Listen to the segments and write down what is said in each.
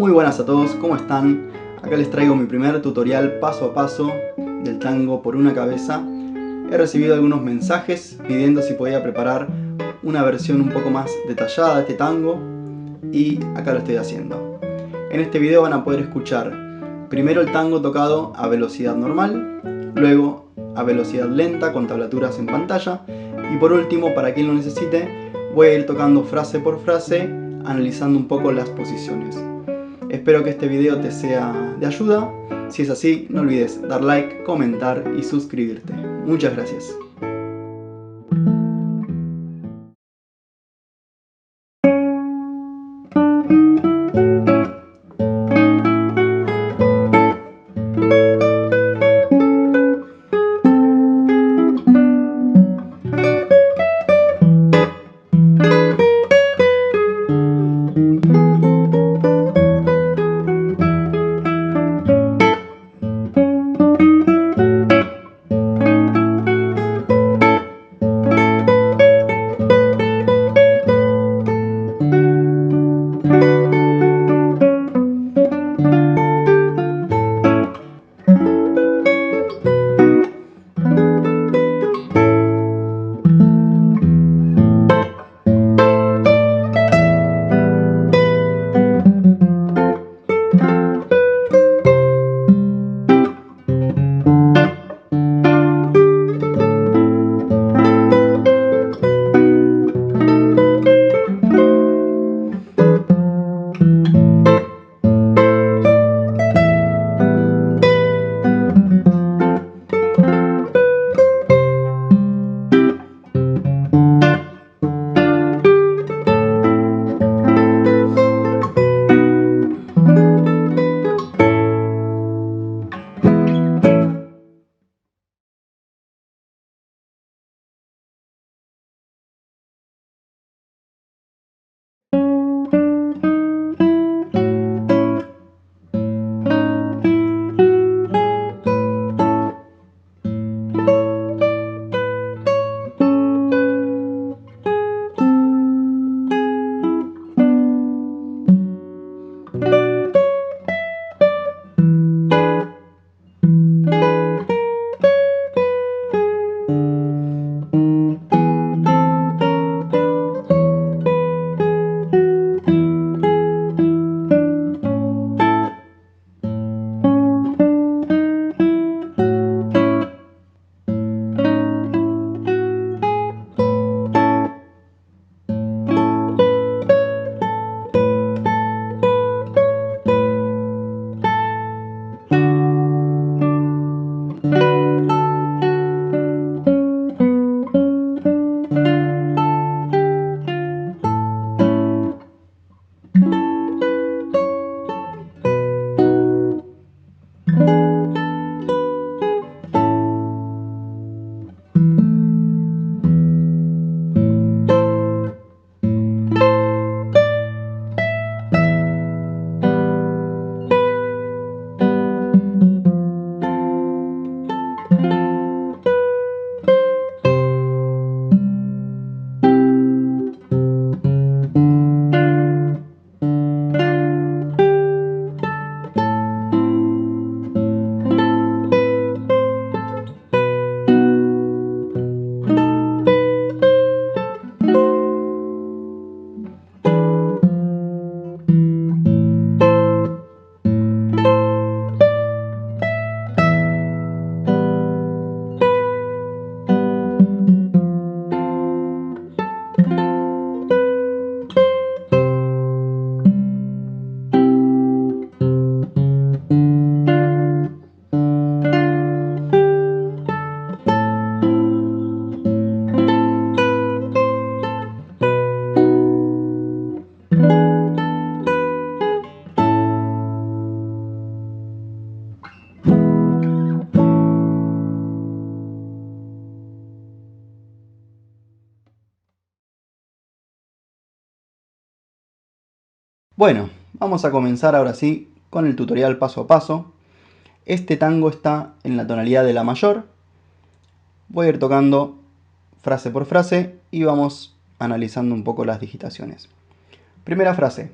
Muy buenas a todos, ¿cómo están? Acá les traigo mi primer tutorial paso a paso del tango Por una cabeza. He recibido algunos mensajes pidiendo si podía preparar una versión un poco más detallada de este tango y acá lo estoy haciendo. En este video van a poder escuchar primero el tango tocado a velocidad normal, luego a velocidad lenta con tablaturas en pantalla y por último, para quien lo necesite, voy a ir tocando frase por frase, analizando un poco las posiciones. Espero que este video te sea de ayuda. Si es así, no olvides dar like, comentar y suscribirte. Muchas gracias. Bueno, vamos a comenzar ahora sí con el tutorial paso a paso. Este tango está en la tonalidad de la mayor. Voy a ir tocando frase por frase y vamos analizando un poco las digitaciones. Primera frase.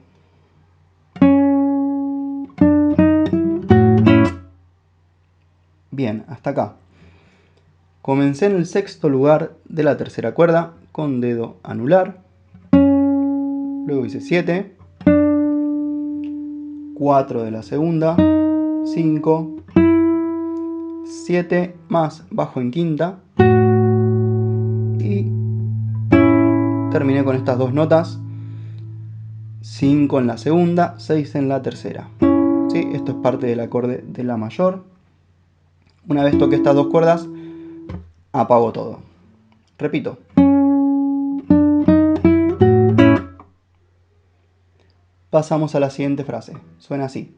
Bien, hasta acá. Comencé en el sexto lugar de la tercera cuerda con dedo anular. Luego hice 7. 4 de la segunda. 5. 7 más bajo en quinta. Y terminé con estas dos notas. 5 en la segunda, 6 en la tercera. ¿Sí? Esto es parte del acorde de la mayor. Una vez toqué estas dos cuerdas, apago todo. Repito. Pasamos a la siguiente frase. Suena así.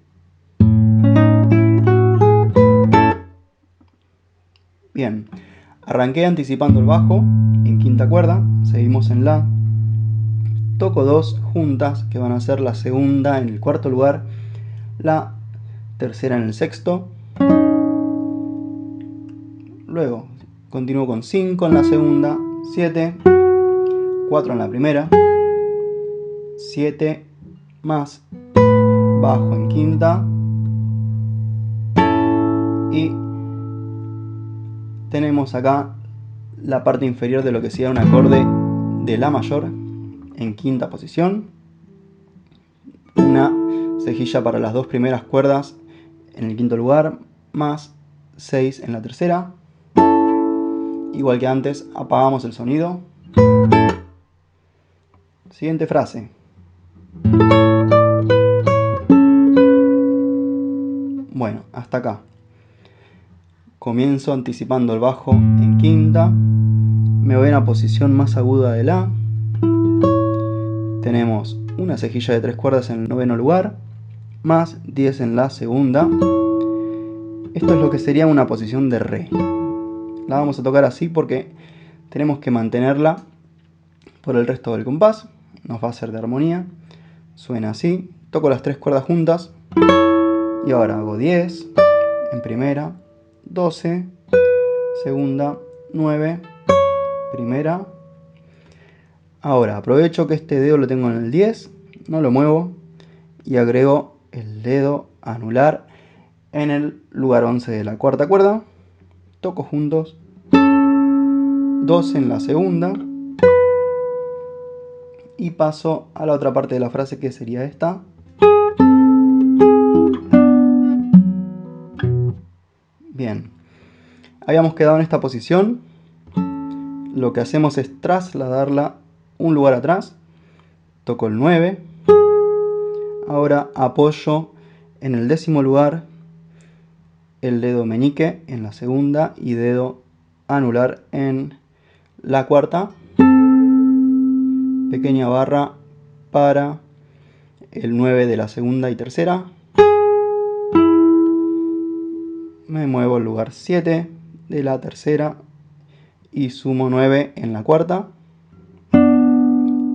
Bien. Arranqué anticipando el bajo en quinta cuerda. Seguimos en la. Toco dos juntas que van a ser la segunda en el cuarto lugar, la tercera en el sexto. Luego continúo con 5 en la segunda, 7, 4 en la primera, 7 más bajo en quinta y tenemos acá la parte inferior de lo que sería un acorde de la mayor en quinta posición, una cejilla para las dos primeras cuerdas en el quinto lugar, más 6 en la tercera. Igual que antes, apagamos el sonido. Siguiente frase. Bueno, hasta acá. Comienzo anticipando el bajo en quinta. Me voy a una posición más aguda de la. Tenemos una cejilla de 3 cuerdas en el noveno lugar, más 10 en la segunda. Esto es lo que sería una posición de re. La vamos a tocar así porque tenemos que mantenerla por el resto del compás. Nos va a hacer de armonía. Suena así. Toco las 3 cuerdas juntas. Y ahora hago 10 en primera, 12, segunda, 9, primera. Ahora aprovecho que este dedo lo tengo en el 10, no lo muevo y agrego el dedo anular en el lugar 11 de la cuarta cuerda. Toco juntos 12 en la segunda y paso a la otra parte de la frase que sería esta. Bien, habíamos quedado en esta posición. Lo que hacemos es trasladarla un lugar atrás. Toco el 9. Ahora apoyo en el décimo lugar el dedo meñique en la segunda y dedo anular en la cuarta. Pequeña barra para el 9 de la segunda y tercera. Me muevo al lugar 7 de la tercera y sumo 9 en la cuarta.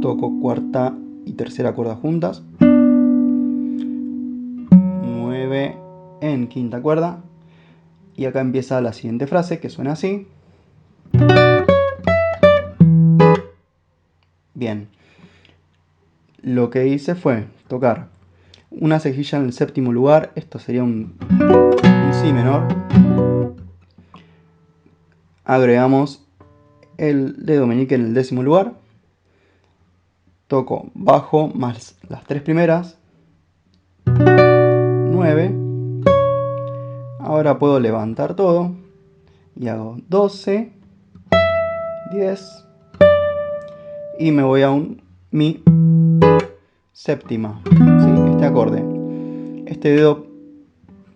Toco cuarta y tercera cuerda juntas. 9 en quinta cuerda. Y acá empieza la siguiente frase que suena así. Bien. Lo que hice fue tocar una cejilla en el séptimo lugar. Esto sería un si menor. Agregamos el dedo meñique en el décimo lugar. Toco bajo más las 3 primeras. 9. Ahora puedo levantar todo. Y hago 12. 10. Y me voy a un mi séptima. ¿Sí? Este acorde. Este dedo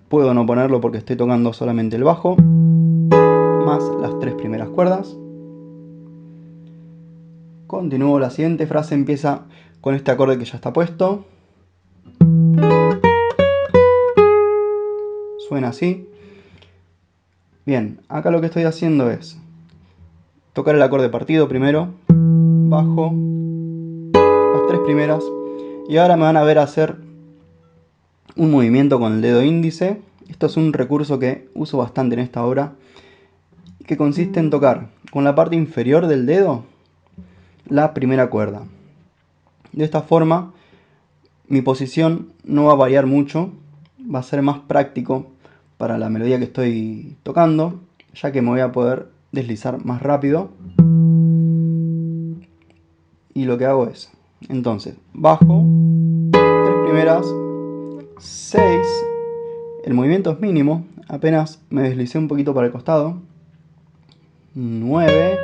puedo no ponerlo porque estoy tocando solamente el bajo. Más las 3 primeras cuerdas. Continúo, la siguiente frase empieza con este acorde que ya está puesto. Suena así. Bien, acá lo que estoy haciendo es tocar el acorde partido primero, bajo, las 3 primeras, y ahora me van a ver hacer un movimiento con el dedo índice. Esto es un recurso que uso bastante en esta obra, que consiste en tocar con la parte inferior del dedo la primera cuerda. De esta forma mi posición no va a variar mucho, va a ser más práctico para la melodía que estoy tocando, ya que me voy a poder deslizar más rápido. Y lo que hago es, entonces, bajo, 3 primeras, 6, el movimiento es mínimo, apenas me deslicé un poquito para el costado, 9,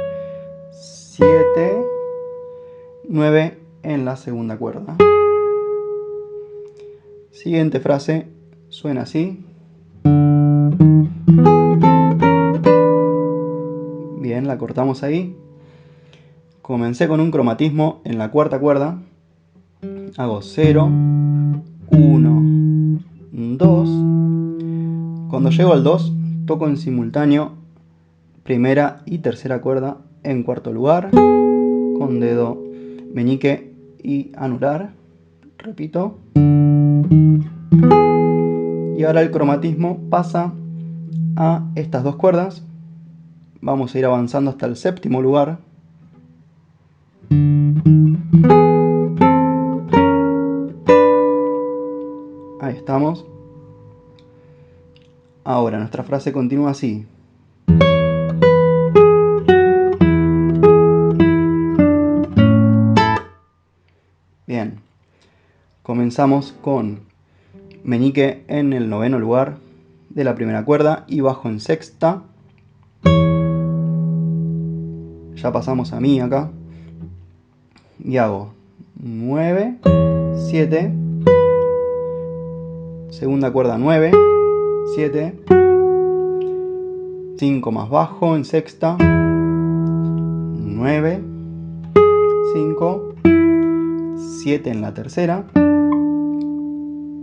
7, 9 en la segunda cuerda. Siguiente frase suena así. Bien, la cortamos ahí. Comencé con un cromatismo en la cuarta cuerda. Hago 0, 1, 2. Cuando llego al 2, toco en simultáneo primera y tercera cuerda en cuarto lugar, con dedo meñique y anular. Repito. Y ahora el cromatismo pasa a estas dos cuerdas. Vamos a ir avanzando hasta el séptimo lugar. Ahí estamos. Ahora nuestra frase continúa así. Bien. Comenzamos con meñique en el noveno lugar de la primera cuerda y bajo en sexta. Ya pasamos a mi acá. Y hago 9, 7, segunda cuerda 9, 7, 5 más bajo en sexta, 9, 5, 7 en la tercera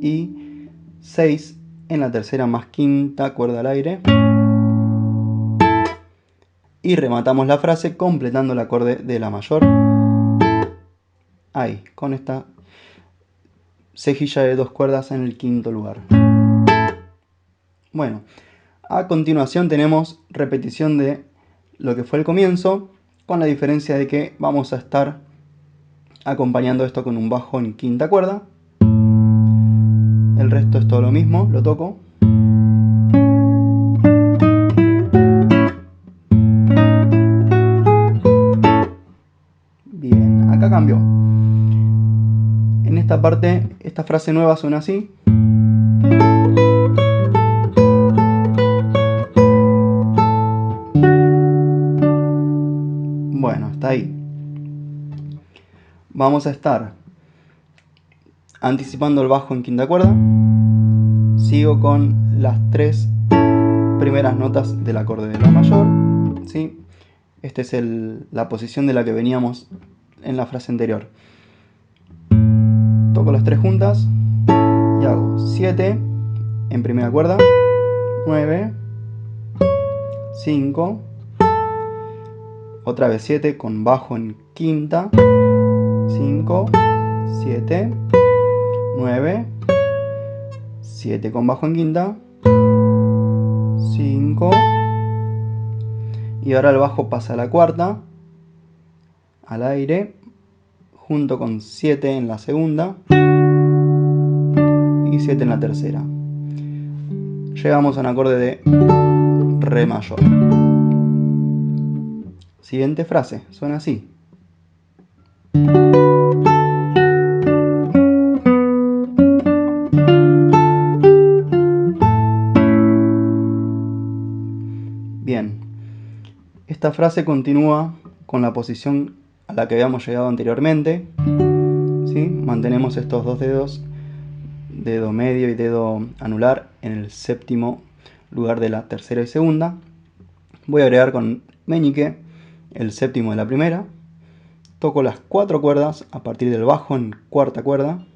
y 6 en la tercera más quinta cuerda al aire. Y rematamos la frase completando el acorde de la mayor. Ahí, con esta cejilla de 2 cuerdas en el quinto lugar. Bueno, a continuación tenemos repetición de lo que fue el comienzo, con la diferencia de que vamos a estar acompañando esto con un bajo en quinta cuerda. El resto es todo lo mismo, lo toco. Bien, acá cambió. En esta parte, esta frase nueva suena así. Bueno, hasta ahí. Vamos a estar anticipando el bajo en quinta cuerda. Sigo con las 3 primeras notas del acorde de la mayor, ¿sí? Esta es la posición de la que veníamos en la frase anterior. Toco las 3 juntas y hago 7 en primera cuerda, 9, 5, otra vez 7 con bajo en quinta, 5, 7, 9, 7 con bajo en quinta, 5, y ahora el bajo pasa a la cuarta, al aire, junto con 7 en la segunda y 7 en la tercera. Llegamos a un acorde de re mayor. Siguiente frase, suena así. Bien, esta frase continúa con la posición a la que habíamos llegado anteriormente, ¿sí? Mantenemos estos dos dedos, dedo medio y dedo anular, en el séptimo lugar de la tercera y segunda. Voy a agregar con meñique el séptimo de la primera. Toco las 4 cuerdas a partir del bajo en cuarta cuerda.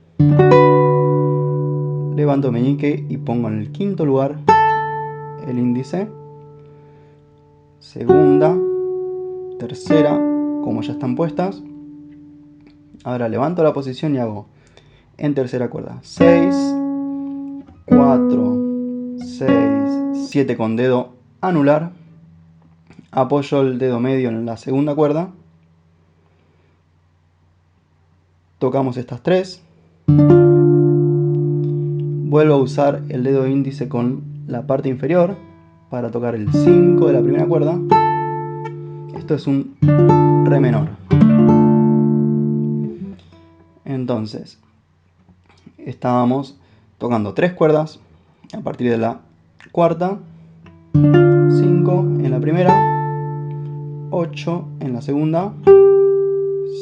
Levanto meñique y pongo en el quinto lugar el índice. Segunda, tercera, como ya están puestas. Ahora levanto la posición y hago en tercera cuerda 6, 4, 6, 7 con dedo anular. Apoyo el dedo medio en la segunda cuerda. Tocamos estas 3. Vuelvo a usar el dedo índice con la parte inferior para tocar el 5 de la primera cuerda. Esto es un re menor. Entonces, estábamos tocando 3 cuerdas a partir de la cuarta, 5 en la primera, 8 en la segunda,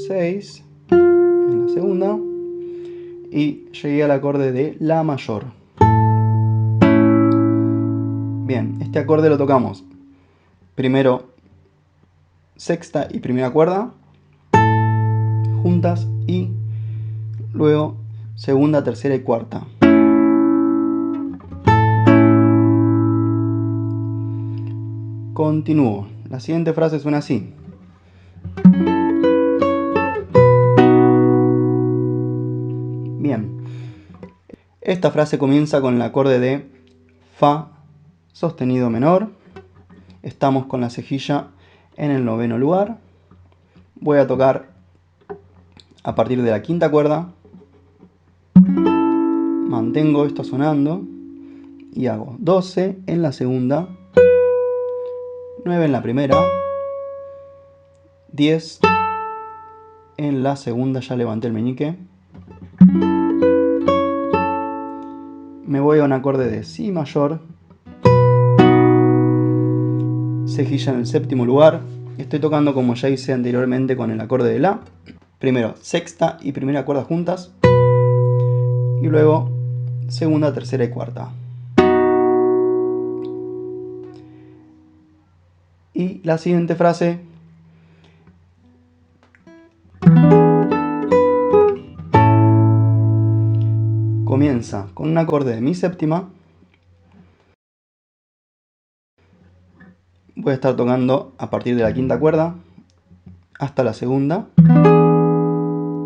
6 en la segunda y llegué al acorde de La mayor. Bien, este acorde lo tocamos primero sexta y primera cuerda juntas y luego segunda, tercera y cuarta. Continúo. La siguiente frase suena así. Bien. Esta frase comienza con el acorde de Fa sostenido menor. Estamos con la cejilla en el 9º lugar. Voy a tocar a partir de la quinta cuerda. Mantengo esto sonando y hago 12 en la segunda, 9 en la primera, 10 en la segunda, ya levanté el meñique. Me voy a un acorde de Si mayor, cejilla en el 7º lugar. Estoy tocando como ya hice anteriormente con el acorde de La. Primero sexta y primera cuerda juntas y luego segunda, tercera y cuarta. Y la siguiente frase comienza con un acorde de Mi séptima. Voy a estar tocando a partir de la quinta cuerda hasta la segunda.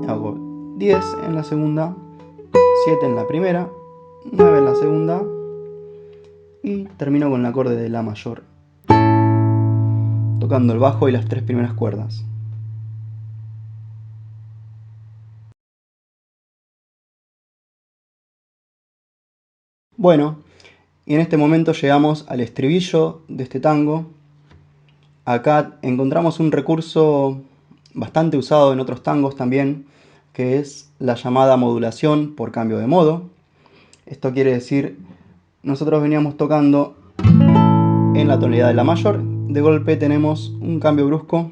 Hago 10 en la segunda, 7 en la primera, 9 en la segunda y termino con el acorde de La mayor, tocando el bajo y las 3 primeras cuerdas. Bueno, y en este momento llegamos al estribillo de este tango. Acá encontramos un recurso bastante usado en otros tangos también, que es la llamada modulación por cambio de modo. Esto quiere decir, nosotros veníamos tocando en la tonalidad de La mayor, de golpe tenemos un cambio brusco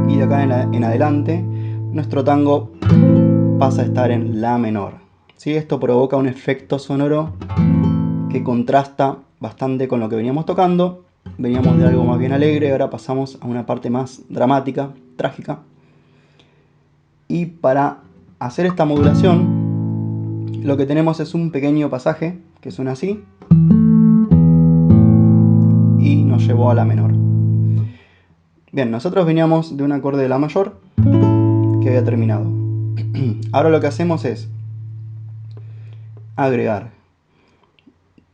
y de acá en adelante nuestro tango pasa a estar en La menor. ¿Sí? Esto provoca un efecto sonoro que contrasta bastante con lo que veníamos tocando. Veníamos de algo más bien alegre, ahora pasamos a una parte más dramática, trágica. Y para hacer esta modulación, lo que tenemos es un pequeño pasaje que suena así y nos llevó a La menor. Bien, nosotros veníamos de un acorde de La mayor que había terminado. Ahora lo que hacemos es agregar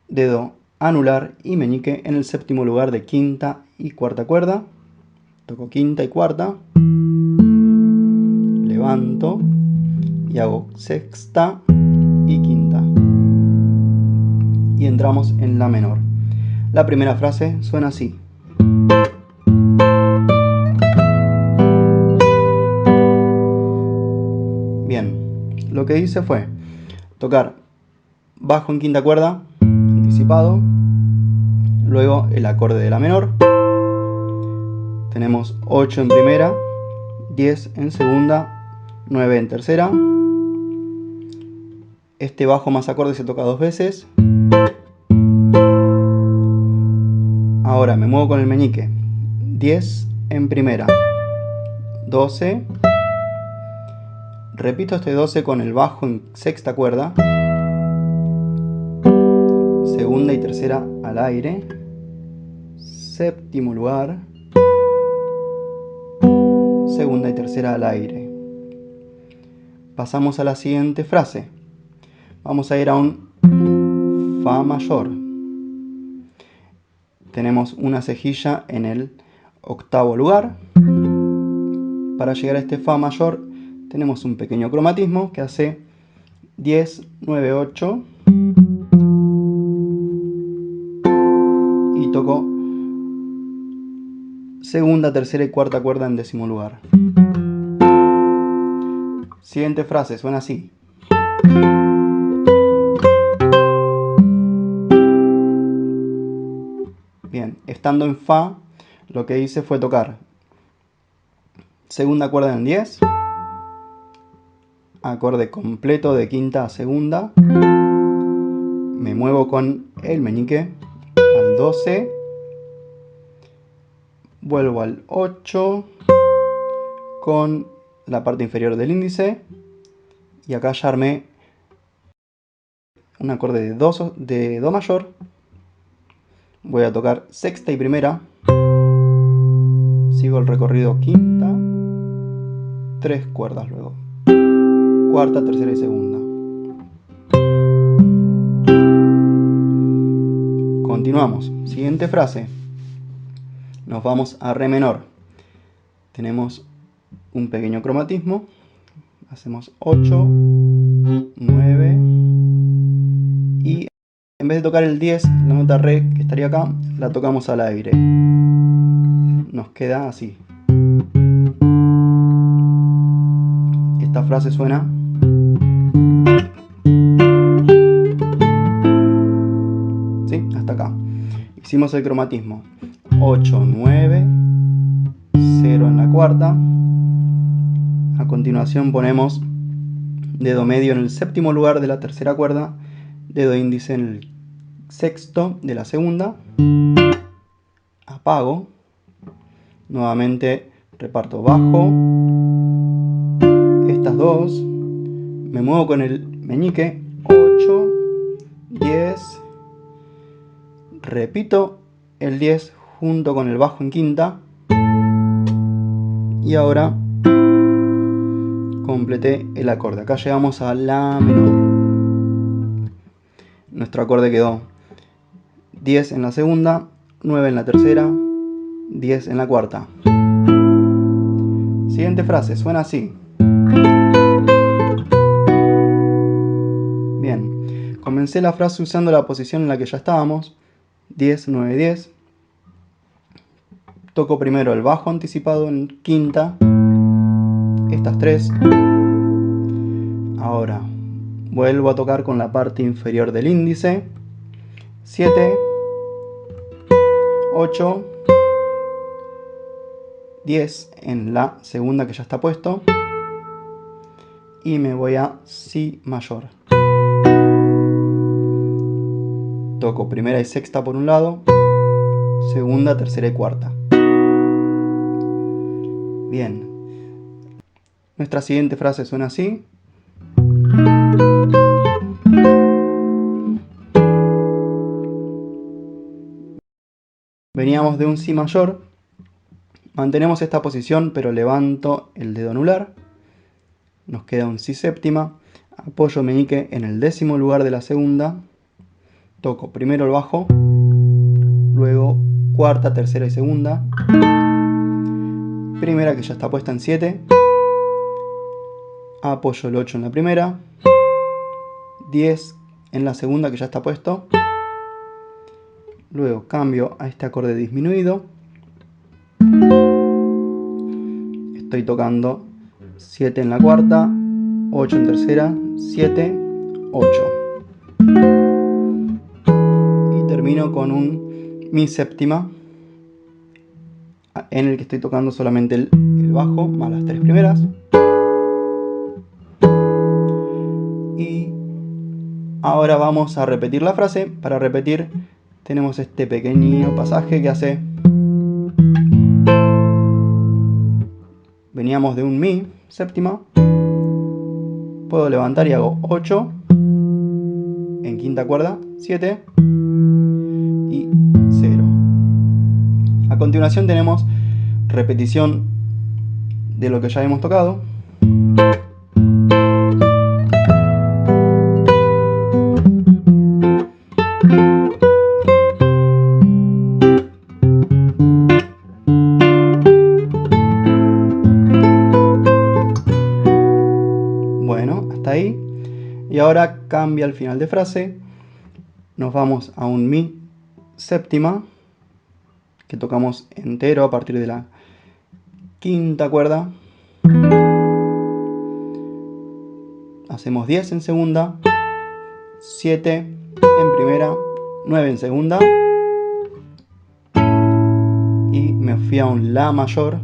dedo anular y meñique en el 7º lugar de quinta y cuarta cuerda. Toco quinta y cuarta, levanto y hago sexta y quinta y entramos en La menor. La primera frase suena así. Bien, lo que hice fue tocar bajo en quinta cuerda, anticipado, luego el acorde de La menor, tenemos 8 en primera, 10 en segunda, 9 en tercera, este bajo más acorde se toca 2 veces, ahora me muevo con el meñique, 10 en primera, 12, repito este 12 con el bajo en sexta cuerda, segunda y tercera al aire, 7º lugar, segunda y tercera al aire. Pasamos a la siguiente frase. Vamos a ir a un Fa mayor. Tenemos una cejilla en el 8º lugar. Para llegar a este Fa mayor tenemos un pequeño cromatismo que hace 10, 9, 8. segunda, tercera y cuarta cuerda en décimo lugar. Siguiente frase suena así. Bien, estando en Fa, lo que hice fue tocar segunda cuerda en 10, acorde completo de quinta a segunda, me muevo con el meñique al 12, vuelvo al 8 con la parte inferior del índice y acá ya armé un acorde de Do mayor. Voy a tocar sexta y primera, sigo el recorrido quinta, 3 cuerdas luego, cuarta, tercera y segunda. Continuamos, siguiente frase, nos vamos a Re menor, tenemos un pequeño cromatismo, hacemos 8, 9 y en vez de tocar el 10, la nota Re que estaría acá, la tocamos al aire, nos queda así. Esta frase suena. ¿Sí? Hasta acá. Hicimos el cromatismo. 8, 9, 0 en la cuarta. A continuación ponemos dedo medio en el séptimo lugar de la tercera cuerda, dedo índice en el sexto de la segunda. Apago. Nuevamente reparto bajo. Estas dos. Me muevo con el meñique. 8, 10. Repito el 10 junto con el bajo en quinta. Y ahora completé el acorde. Acá llegamos a La menor. Nuestro acorde quedó 10 en la segunda, 9 en la tercera, 10 en la cuarta. Siguiente frase, suena así. Bien, comencé la frase usando la posición en la que ya estábamos. 10, 9, 10. Toco primero el bajo anticipado en quinta. Estas tres. Ahora vuelvo a tocar con la parte inferior del índice. 7, 8, 10 en la segunda que ya está puesto. Y me voy a Si mayor. Toco primera y sexta por un lado, segunda, tercera y cuarta. Bien. Nuestra siguiente frase suena así. Veníamos de un Si mayor. Mantenemos esta posición, pero levanto el dedo anular. Nos queda un Si séptima. Apoyo meñique en el décimo lugar de la segunda. Toco primero el bajo, luego cuarta, tercera y segunda. Primera que ya está puesta en 7. Apoyo el 8 en la primera. 10 en la segunda que ya está puesto. Luego cambio a este acorde disminuido. Estoy tocando 7 en la cuarta, 8 en tercera, 7, 8. Y termino con un Mi séptima, en el que estoy tocando solamente el bajo más las tres primeras. Y ahora vamos a repetir la frase. Para repetir tenemos este pequeño pasaje que hace. Veníamos de un Mi séptima. Puedo levantar y hago 8 en quinta cuerda, 7 y 0. A continuación tenemos repetición de lo que ya hemos tocado. Bueno, hasta ahí. Y ahora cambia el final de frase. Nos vamos a un Mi séptima que tocamos entero a partir de la quinta cuerda. Hacemos 10 en segunda, 7 en primera, 9 en segunda y me fui a un La mayor,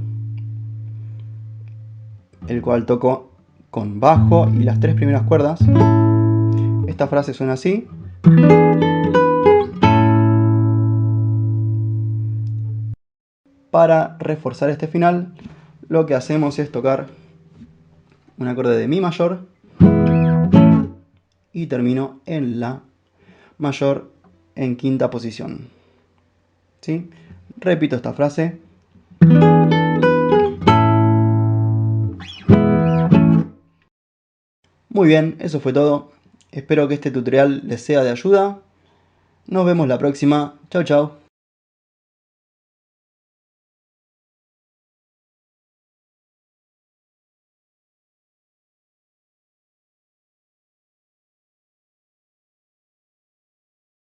el cual toco con bajo y las 3 primeras cuerdas. Esta frase suena así. Para reforzar este final, lo que hacemos es tocar un acorde de Mi mayor y termino en La mayor en quinta posición. ¿Sí? Repito esta frase. Muy bien, eso fue todo. Espero que este tutorial les sea de ayuda. Nos vemos la próxima. Chau, chau.